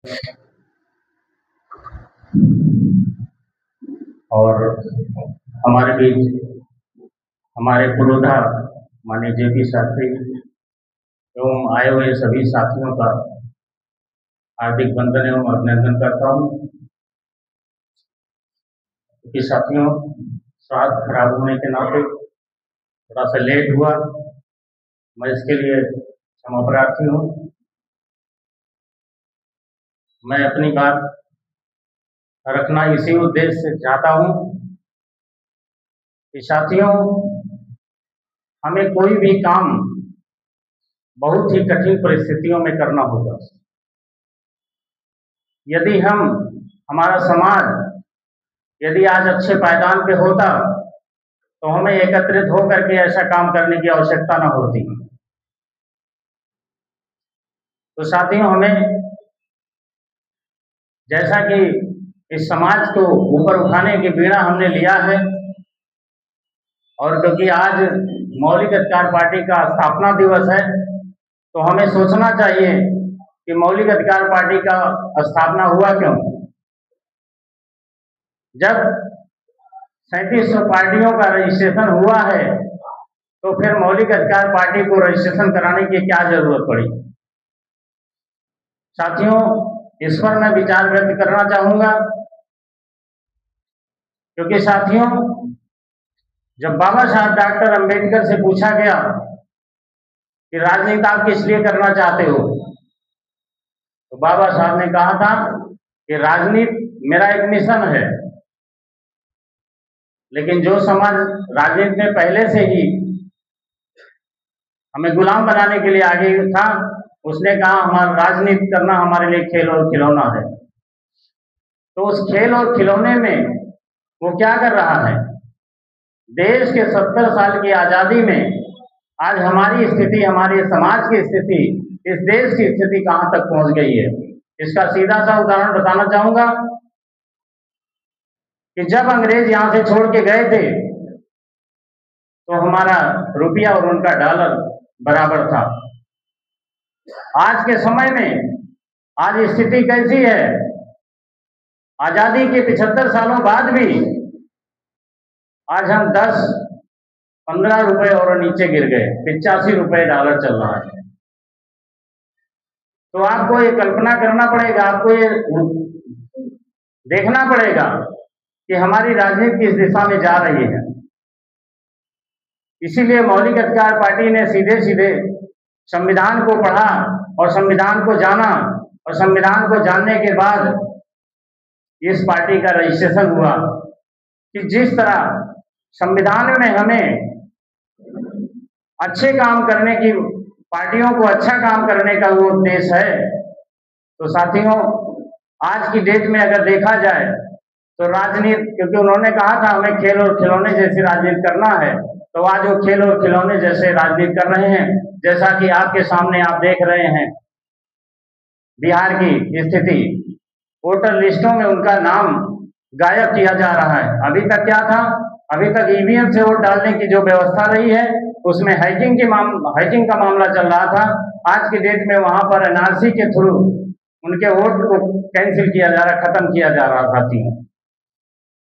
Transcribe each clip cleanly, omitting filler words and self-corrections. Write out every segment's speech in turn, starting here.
और हमारे बीच हमारे पुरोधा माननीय जेपी शास्त्री एवं आए हुए सभी साथियों का हार्दिक वंदन एवं अभिनंदन करता हूँ। क्योंकि साथियों, स्वास्थ्य खराब होने के नाते थोड़ा सा लेट हुआ, मैं इसके लिए क्षमा प्रार्थी हूँ। मैं अपनी बात रखना इसी उद्देश्य से चाहता हूँ कि साथियों, हमें कोई भी काम बहुत ही कठिन परिस्थितियों में करना होगा। यदि हमारा समाज यदि आज अच्छे पायदान पे होता तो हमें एकत्रित होकर के ऐसा काम करने की आवश्यकता न होती। तो साथियों, हमें जैसा कि इस समाज को ऊपर उठाने की बीड़ा हमने लिया है, और क्योंकि आज मौलिक अधिकार पार्टी का स्थापना दिवस है, तो हमें सोचना चाहिए कि मौलिक अधिकार पार्टी का स्थापना हुआ क्यों। जब 3700 पार्टियों का रजिस्ट्रेशन हुआ है, तो फिर मौलिक अधिकार पार्टी को रजिस्ट्रेशन कराने की क्या जरूरत पड़ी। साथियों, इस पर मैं विचार व्यक्त करना चाहूंगा, क्योंकि साथियों, जब बाबा साहब डॉक्टर अंबेडकर से पूछा गया कि राजनीति आप किस लिए करना चाहते हो, तो बाबा साहब ने कहा था कि राजनीति मेरा एक मिशन है। लेकिन जो समाज राजनीति में पहले से ही हमें गुलाम बनाने के लिए आगे था, उसने कहा हमारा राजनीति करना हमारे लिए खेल और खिलौना है। तो उस खेल और खिलौने में वो क्या कर रहा है। देश के 70 साल की आजादी में आज हमारी स्थिति, हमारे समाज की स्थिति, इस देश की स्थिति कहां तक पहुंच गई है। इसका सीधा सा उदाहरण बताना चाहूंगा कि जब अंग्रेज यहां से छोड़ के गए थे तो हमारा रुपया और उनका डॉलर बराबर था। आज के समय में आज स्थिति कैसी है। आजादी के 75 सालों बाद भी आज हम 10-15 रुपए और नीचे गिर गए, 85 रुपए डॉलर चल रहा है। तो आपको ये कल्पना करना पड़ेगा, आपको ये देखना पड़ेगा कि हमारी राजनीति किस दिशा में जा रही है। इसीलिए मौलिक अधिकार पार्टी ने सीधे सीधे संविधान को पढ़ा और संविधान को जाना, और संविधान को जानने के बाद इस पार्टी का रजिस्ट्रेशन हुआ कि जिस तरह संविधान में हमें अच्छे काम करने की, पार्टियों को अच्छा काम करने का वो उद्देश्य है। तो साथियों, आज की डेट में अगर देखा जाए तो राजनीति, क्योंकि उन्होंने कहा था हमें खेल और खिलौने जैसी राजनीति करना है, तो आज वो खेल और खिलौने जैसे राजनीति कर रहे हैं। जैसा कि आपके सामने आप देख रहे हैं बिहार की स्थिति, वोटर लिस्टों में उनका नाम गायब किया जा रहा है। अभी तक क्या था, अभी तक ईवीएम से वोट डालने की जो व्यवस्था रही है उसमें हैकिंग का मामला चल रहा था। आज की डेट में वहां पर एनआरसी के थ्रू उनके वोट को कैंसिल किया जा रहा, खत्म किया जा रहा साथियों।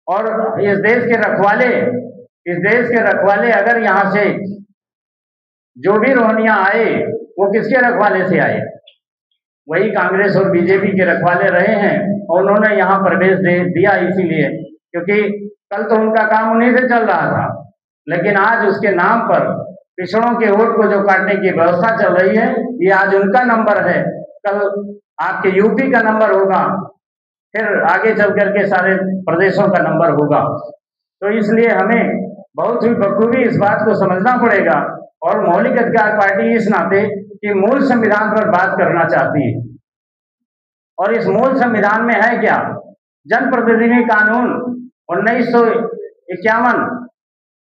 और इस देश के रखवाले अगर यहाँ से जो भी रोहनिया आए, वो किसके रखवाले से आए, वही कांग्रेस और बीजेपी के रखवाले रहे हैं। और उन्होंने यहाँ प्रवेश दिया इसीलिए क्योंकि कल तो उनका काम उन्हीं से चल रहा था, लेकिन आज उसके नाम पर पिछड़ों के वोट को जो काटने की व्यवस्था चल रही है, ये आज उनका नंबर है, कल आपके यूपी का नंबर होगा, फिर आगे चल करके सारे प्रदेशों का नंबर होगा। तो इसलिए हमें बहुत ही बखूबी इस बात को समझना पड़ेगा। और मौलिक अधिकार पार्टी इस नाते कि मूल संविधान पर बात करना चाहती है, और इस मूल संविधान में है क्या, जनप्रतिनिधि कानून 1951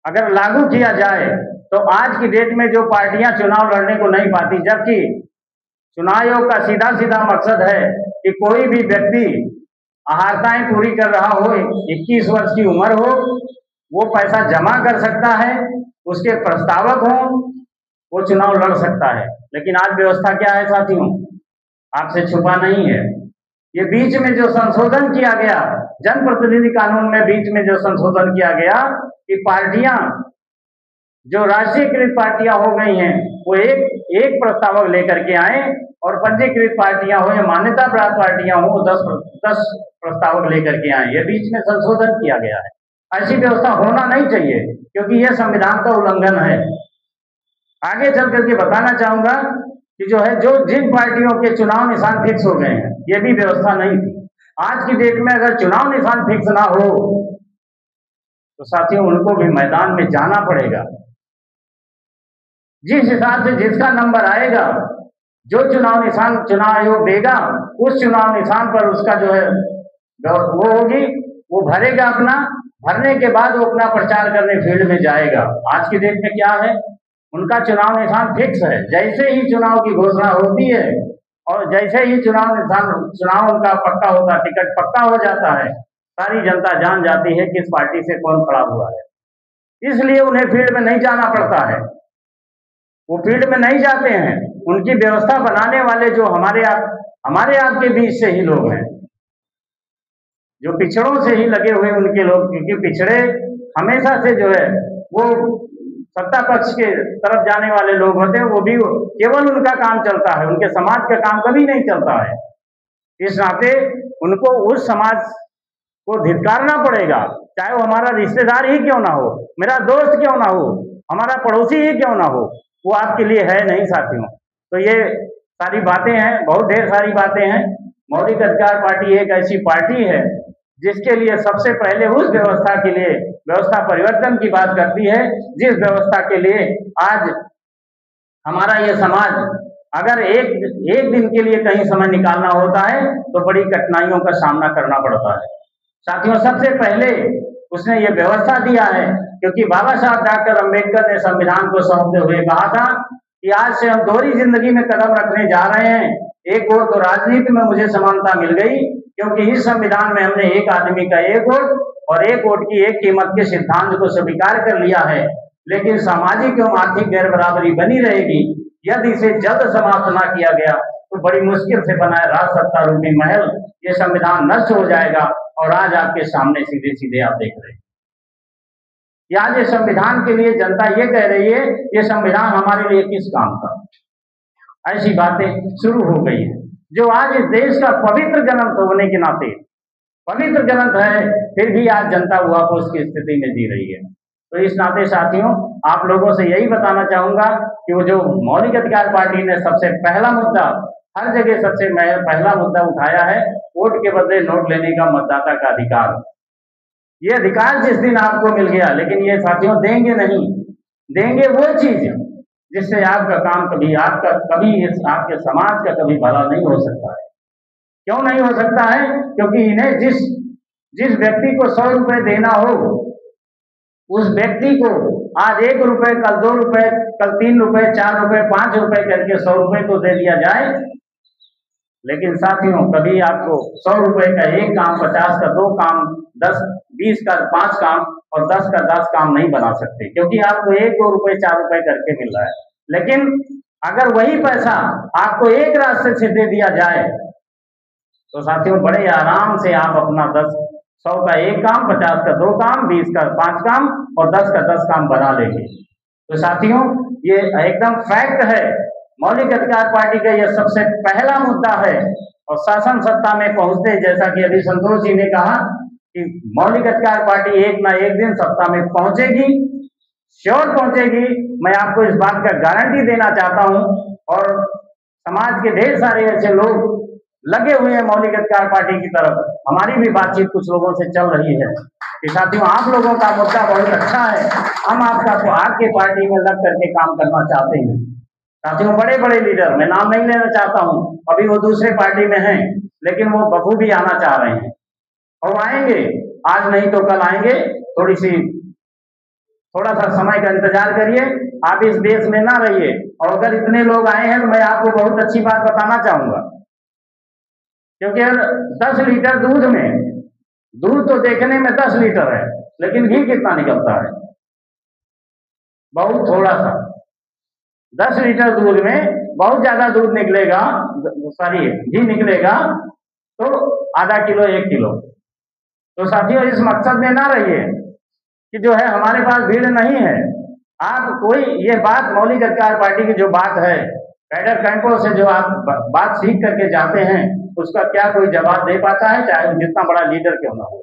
अगर लागू किया जाए तो आज की डेट में जो पार्टियां चुनाव लड़ने को नहीं पाती, जबकि चुनाव आयोग का सीधा सीधा मकसद है कि कोई भी व्यक्ति अहार्ताएं पूरी कर रहा हो, 21 वर्ष की उम्र हो, वो पैसा जमा कर सकता है, उसके प्रस्तावक हों, वो चुनाव लड़ सकता है। लेकिन आज व्यवस्था क्या है साथियों, आपसे छुपा नहीं है। ये बीच में जो संशोधन किया गया, जनप्रतिनिधि कानून में बीच में जो संशोधन किया गया कि पार्टियां जो राष्ट्रीयकृत पार्टियां हो गई हैं वो एक प्रस्तावक लेकर के आए, और पंजीकृत पार्टियां हो या मान्यता प्राप्त पार्टियां हो 10 प्रस्तावक लेकर के आए। ये बीच में संशोधन किया गया है। ऐसी व्यवस्था होना नहीं चाहिए, क्योंकि यह संविधान का उल्लंघन है। आगे चल करके बताना चाहूंगा कि जो है जिन पार्टियों के चुनाव निशान फिक्स हो गए हैं, ये भी व्यवस्था नहीं थी। आज की डेट में अगर चुनाव निशान फिक्स ना हो तो साथियों उनको भी मैदान में जाना पड़ेगा। जिस हिसाब से जिसका नंबर आएगा, जो चुनाव निशान चुनाव आयोग देगा, उस चुनाव निशान पर उसका जो है वो होगी, वो भरेगा अपना, भरने के बाद वो अपना प्रचार करने फील्ड में जाएगा। आज की डेट में क्या है, उनका चुनाव निशान फिक्स है। जैसे ही चुनाव की घोषणा होती है और जैसे ही चुनाव उनका पक्का होता, टिकट पक्का हो जाता है, सारी जनता जान जाती है किस पार्टी से कौन खड़ा हुआ है। इसलिए उन्हें फील्ड में नहीं जाना पड़ता है, वो फील्ड में नहीं जाते हैं। उनकी व्यवस्था बनाने वाले जो हमारे आपके बीच से ही लोग हैं, जो पिछड़ों से ही लगे हुए उनके लोग, क्योंकि पिछड़े हमेशा से जो है वो सत्ता पक्ष के तरफ जाने वाले लोग होते हैं, वो भी केवल उनका काम चलता है, उनके समाज का काम कभी नहीं चलता है। इस नाते उनको उस समाज को धिक्कारना पड़ेगा, चाहे वो हमारा रिश्तेदार ही क्यों ना हो, मेरा दोस्त क्यों ना हो, हमारा पड़ोसी ही क्यों ना हो, वो आपके लिए है नहीं साथियों। तो ये सारी बातें हैं, बहुत ढेर सारी बातें हैं। मौलिक अधिकार पार्टी एक ऐसी पार्टी है जिसके लिए सबसे पहले उस व्यवस्था के लिए व्यवस्था परिवर्तन की बात करती है, जिस व्यवस्था के लिए आज हमारा ये समाज अगर एक दिन के लिए कहीं समय निकालना होता है तो बड़ी कठिनाइयों का सामना करना पड़ता है। साथियों, सबसे पहले उसने ये व्यवस्था दिया है, क्योंकि बाबा साहब डॉक्टर अंबेडकर ने संविधान को सौंपते हुए कहा था कि आज से हम दोहरी जिंदगी में कदम रखने जा रहे हैं। एक ओर तो राजनीति में मुझे समानता मिल गई, क्योंकि इस संविधान में हमने एक आदमी का एक वोट और एक वोट की एक कीमत के सिद्धांत को स्वीकार कर लिया है, लेकिन सामाजिक एवं आर्थिक गैर बराबरी बनी रहेगी। यदि इसे जल्द समाप्त न किया गया तो बड़ी मुश्किल से बनाए राज सत्ता रूपी महल, ये संविधान नष्ट हो जाएगा। और आज आपके सामने सीधे सीधे आप देख रहे हैं कि आज ये संविधान के लिए जनता ये कह रही है, ये संविधान हमारे लिए किस काम का। ऐसी बातें शुरू हो गई है, जो आज इस देश का पवित्र ग्रंथ होने के नाते पवित्र ग्रंथ है, फिर भी आज जनता वापस की स्थिति में जी रही है। तो इस नाते साथियों, आप लोगों से यही बताना चाहूंगा कि वो जो मौलिक अधिकार पार्टी ने सबसे पहला मुद्दा, हर जगह सबसे पहला मुद्दा उठाया है, वोट के बदले नोट लेने का मतदाता का अधिकार। ये अधिकार जिस दिन आपको मिल गया, लेकिन ये साथियों देंगे नहीं, देंगे वो चीज जिससे आपका काम कभी आपके समाज का कभी भला नहीं हो सकता है। क्यों नहीं हो सकता है? क्योंकि इन्हें जिस व्यक्ति को 100 रुपए देना हो, उस व्यक्ति को आज 1 रुपए, कल 2 रुपए, कल 3 रुपए, 4 रुपए, 5 रुपए करके 100 रुपए तो दे दिया जाए, लेकिन साथियों कभी आपको 100 रुपए का एक काम, 50 का 2 काम, 20 का 5 काम और 10 का 10 काम नहीं बना सकते, क्योंकि आपको 1, 2 रुपए, 4 रुपए करके मिल रहा है। लेकिन अगर वही पैसा आपको एक रास्ते से दे दिया जाए तो साथियों बड़े आराम से आप अपना 100 का एक काम, 50 का 2 काम, 20 का 5 काम और 10 का 10 काम बना लेंगे। तो साथियों ये एकदम फैक्ट है। मौलिक अधिकार पार्टी का यह सबसे पहला मुद्दा है, और शासन सत्ता में पहुंचते, जैसा कि अभी संतोष जी ने कहा कि मौलिक अधिकार पार्टी एक ना एक दिन सत्ता में पहुंचेगी, श्योर पहुंचेगी। मैं आपको इस बात का गारंटी देना चाहता हूं, और समाज के ढेर सारे ऐसे लोग लगे हुए हैं मौलिक अधिकार पार्टी की तरफ। हमारी भी बातचीत कुछ लोगों से चल रही है कि साथियों आप लोगों का मुद्दा बहुत अच्छा है, हम आपके पार्टी में लग करके काम करना चाहते हैं। साथियों बड़े बड़े लीडर, मैं नाम नहीं लेना चाहता हूं, अभी वो दूसरे पार्टी में हैं, लेकिन वो बखूबी आना चाह रहे हैं और आएंगे, आज नहीं तो कल आएंगे। थोड़ा सा समय का इंतजार करिए, आप इस देश में ना रहिए। और अगर इतने लोग आए हैं तो मैं आपको बहुत अच्छी बात बताना चाहूंगा, क्योंकि 10 लीटर दूध में, दूध तो देखने में 10 लीटर है, लेकिन घी कितना निकलता है? बहुत थोड़ा सा। 10 लीटर दूध में बहुत ज्यादा दूध निकलेगा, घी निकलेगा, तो आधा किलो 1 किलो। तो साथियों, इस मकसद में ना रहिए कि जो है हमारे पास भीड़ नहीं है। आप कोई ये बात मौलिक अधिकार पार्टी की जो बात है, कैडर कैंपों से जो आप बात सीख करके जाते हैं, उसका क्या कोई जवाब दे पाता है, चाहे जितना बड़ा लीडर क्यों ना हो?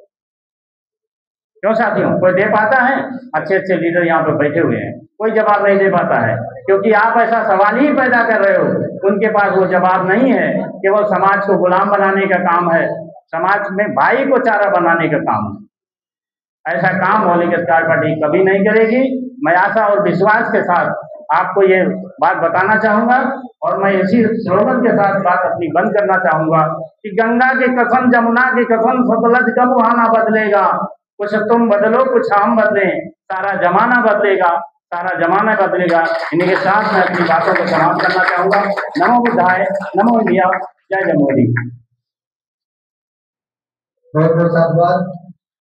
क्यों साथियों, कोई दे पाता है? अच्छे अच्छे लीडर यहाँ पे बैठे हुए हैं, कोई जवाब नहीं दे पाता है, क्योंकि आप ऐसा सवाल ही पैदा कर रहे हो। उनके पास वो जवाब नहीं है, केवल समाज को गुलाम बनाने का काम है, समाज में भाई को चारा बनाने का काम है। ऐसा काम मौलिक अधिकार पार्टी कभी नहीं करेगी। मैं आशा और विश्वास के साथ आपको ये बात बताना चाहूंगा, और मैं इसी स्लोगन के साथ बात अपनी बंद करना चाहूंगा कि गंगा की कसम, जमुना की कसम, सतलज का बहाना बदलेगा, कुछ तुम बदलो कुछ हम बदले, सारा जमाना बदलेगा, सारा जमाना बदलेगा। इन्हीं के साथ मैं अपनी बातों को समाप्त करना चाहूंगा। नमो बुद्धाय, नमो इंडिया, जय जय मोदी। बहुत बहुत धन्यवाद।